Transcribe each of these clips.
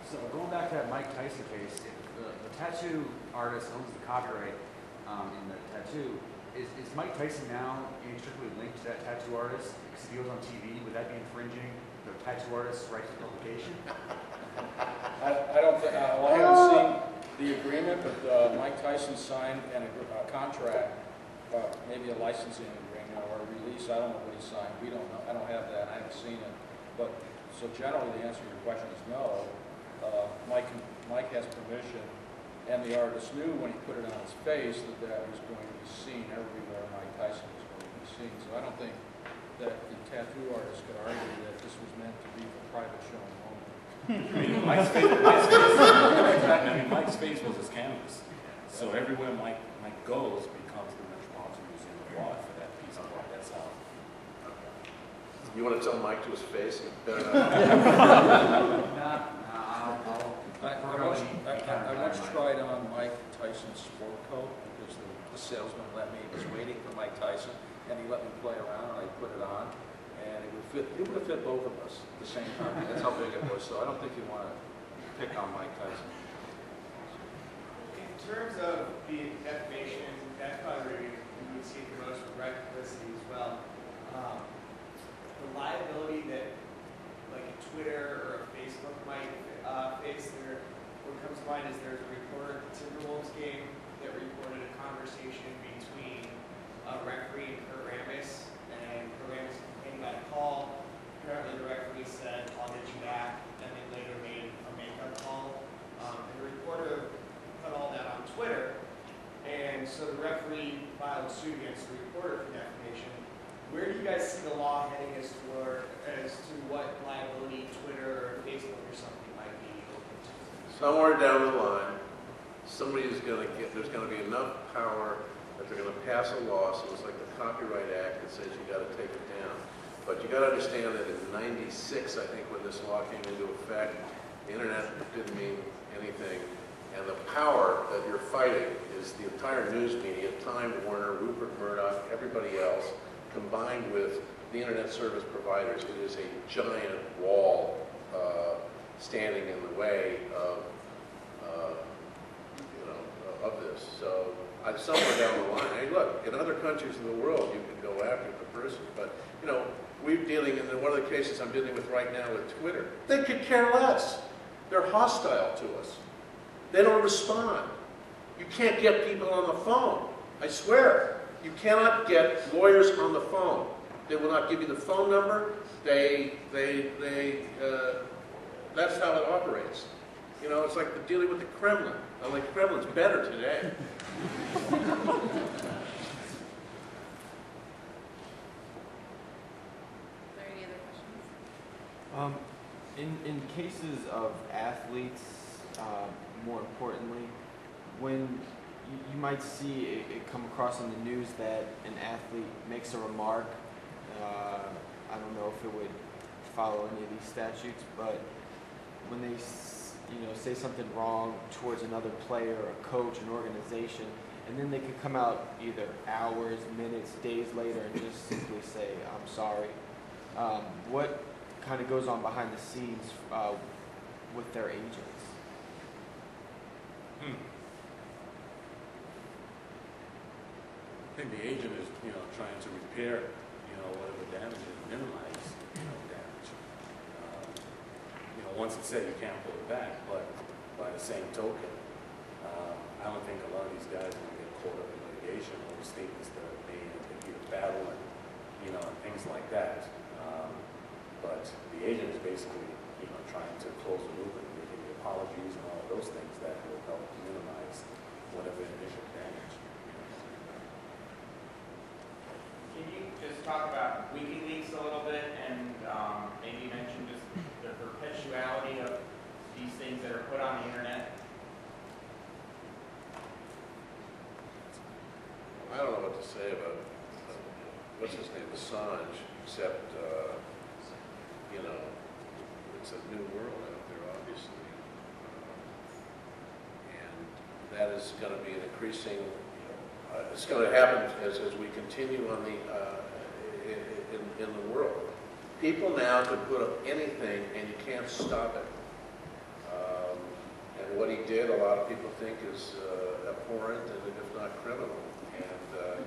So going back to that Mike Tyson case, if the tattoo artist owns the copyright in the tattoo, is Mike Tyson now inextricably linked to that tattoo artist? Because if he goes on TV, would that be infringing the tattoo artist's right to publication? I don't think, well, I haven't seen the agreement, but Mike Tyson signed a contract, maybe a licensing agreement or a release. I don't know what he signed. We don't know. I don't have that. I haven't seen it. But so generally, the answer to your question is no. Mike has permission, and the artist knew when he put it on his face that that was going to be seen everywhere. Mike Tyson was going to be seen. So I don't think that the tattoo artist could argue that this was meant to be for private showing only. I mean, Mike's face was his canvas. So everywhere Mike goes becomes the Metropolitan Museum of Art for that piece of art. That's how. You want to tell Mike to his face? Better not. I once tried on Mike Tyson's sport coat because the salesman let me. He was waiting for Mike Tyson, and he let me play around, and I put it on, and it would fit. It would have fit both of us at the same time. That's how big it was. So I don't think you want to pick on Mike Tyson. In terms of the defamation, that's probably where you would see the most direct publicity as well. The liability that like a Twitter or a Facebook might face, what comes to mind is there's a reporter at the Timberwolves game that reported a conversation between a referee and Kurt Rambis, and Kurt Rambis complaining about a call. Apparently the referee said, "I'll get you back," and they later made a makeup call. And the reporter put all that on Twitter, and so the referee filed suit against the reporter for defamation. Where do you guys see the law heading as to what liability Twitter or Facebook or something might be open to? Somewhere down the line, somebody is going to get, there's going to be enough power that they're going to pass a law, so it's like the Copyright Act that says you got to take it down. But you got to understand that in '96, I think, when this law came into effect, the internet didn't mean anything. And the power that you're fighting is the entire news media, Time Warner, Rupert Murdoch, everybody else, combined with the internet service providers. It is a giant wall standing in the way of, of this. So somewhere down the line, hey, look, in other countries in the world, you can go after the person, but we're dealing in one of the cases I'm dealing with right now with Twitter. They could care less. They're hostile to us. They don't respond. You can't get people on the phone. I swear. You cannot get lawyers on the phone. They will not give you the phone number. That's how it operates. It's like dealing with the Kremlin. The Kremlin's better today. Are there any other questions? In cases of athletes, more importantly, when you might see it come across in the news that an athlete makes a remark. I don't know if it would follow any of these statutes, but when they say something wrong towards another player, a coach, an organization, and then they could come out either hours, minutes, days later and just simply say, "I'm sorry." What kind of goes on behind the scenes with their agents? I think the agent is, trying to repair, whatever damage is, minimize, damage. Once it's said, you can't pull it back, but by the same token, I don't think a lot of these guys are going to get caught up in litigation over statements that are made in the heat of battle and, and things like that. But the agent is basically, trying to close the loop and making the apologies and all of those things that will help minimize whatever initial damage. Can you just talk about WikiLeaks a little bit and maybe mention just the perpetuality of these things that are put on the internet? I don't know what to say about what's his name, Assange, except it's a new world out there, obviously, and that is going to be an increasing. It's going to happen as we continue on in the world. People now can put up anything and you can't stop it. what he did, a lot of people think is abhorrent and if not criminal. And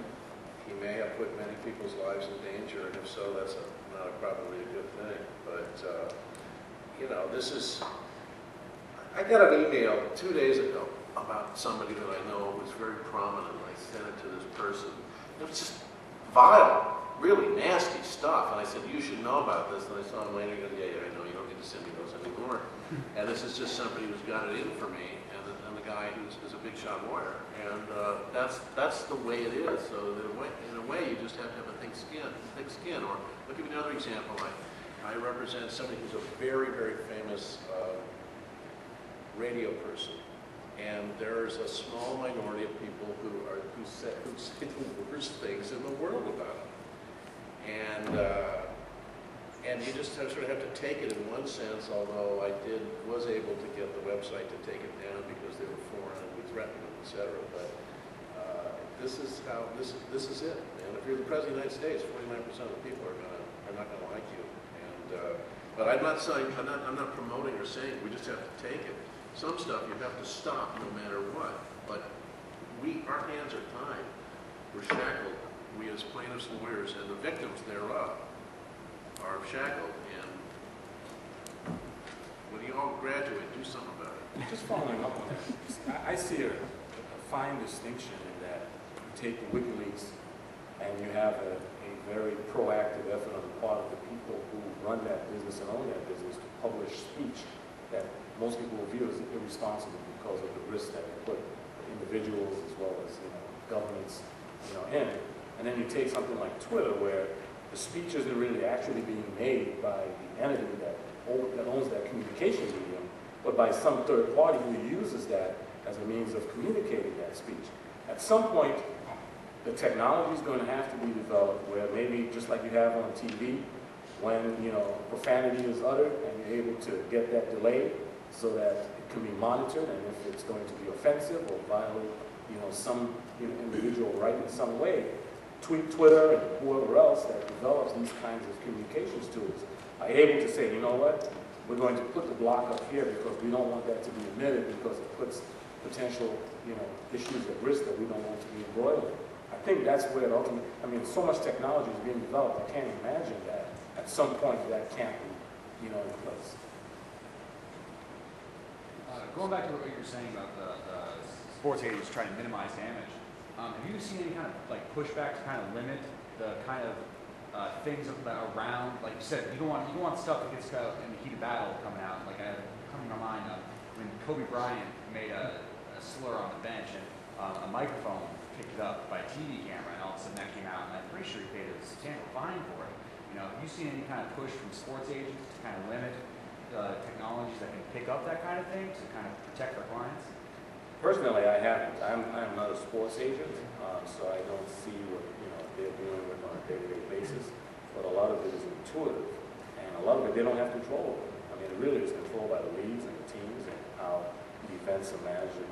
he may have put many people's lives in danger, and if so, that's not probably a good thing. But, you know, this is... I got an email 2 days ago about somebody that I know who's very prominent. I sent it to this person. It was just vile, really nasty stuff. And I said, you should know about this. And I saw him later. He goes, yeah, I know. You don't need to send me those anymore. And this is just somebody who's got it in for me, and the guy who's a big shot lawyer. And that's the way it is. So that in a way, you just have to have a thick skin. Or I'll give you another example. I represent somebody who's a very, very famous radio person. And there's a small minority of people who say the worst things in the world about him. And you just sort of have to take it in one sense, although I was able to get the website to take it down because they were foreign and we threatened them, etc. But this is it. And if you're the President of the United States, 49% of the people are not going to like you. And but I'm not saying, I'm not promoting or saying, we just have to take it. Some stuff you have to stop no matter what, but our hands are tied. We're shackled. We as plaintiffs, lawyers, and the victims thereof are shackled. And when you all graduate, do something about it. Just following up on that, I see a fine distinction in that you take the WikiLeaks and you have a very proactive effort on the part of the people who run that business and own that business to publish speech that most people will view as irresponsible because of the risks that they put individuals as well as governments in. And then you take something like Twitter, where the speech isn't really actually being made by the entity that owns that communication medium, but by some third party who uses that as a means of communicating that speech. At some point, the technology is going to have to be developed where maybe just like you have on TV, when profanity is uttered and you're able to get that delayed, so that it can be monitored, and if it's going to be offensive or violate, some individual right in some way, Twitter and whoever else that develops these kinds of communications tools are able to say, you know what, we're going to put the block up here because we don't want that to be emitted because it puts potential, issues at risk that we don't want to be embroiled in. I think that's where it ultimately, so much technology is being developed. I can't imagine that at some point that can't be, in place. Going back to what you were saying about the sports agents trying to minimize damage, have you seen any kind of pushback to kind of limit the kind of things around, like you said, you don't want stuff that gets in the heat of battle coming out. Like coming to my mind when Kobe Bryant made a slur on the bench and a microphone picked it up by a TV camera, and all of a sudden that came out, and I'm pretty sure he paid a substantial fine for it. Have you seen any kind of push from sports agents to kind of limit technologies that can pick up that kind of thing to kind of protect their clients? Personally, I haven't. I'm not a sports agent, so I don't see what they're dealing with on a day-to-day basis. But a lot of it is intuitive, and a lot of it they don't have control over. It really is controlled by the leagues and the teams and how the events are managed and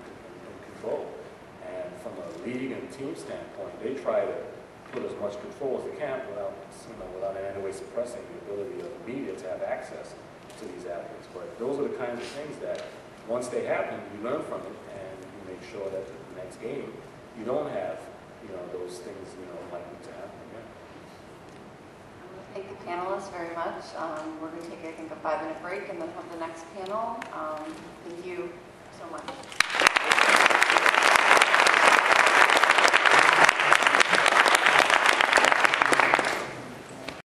controlled. And from a league and team standpoint, they try to put as much control as they can without in any way suppressing the ability of the media to have access to these athletes. But those are the kinds of things that once they happen, you learn from it and you make sure that the next game you don't have, those things, likely to happen again. Thank the panelists very much. We're going to take, I think, a 5-minute break and then have the next panel. Thank you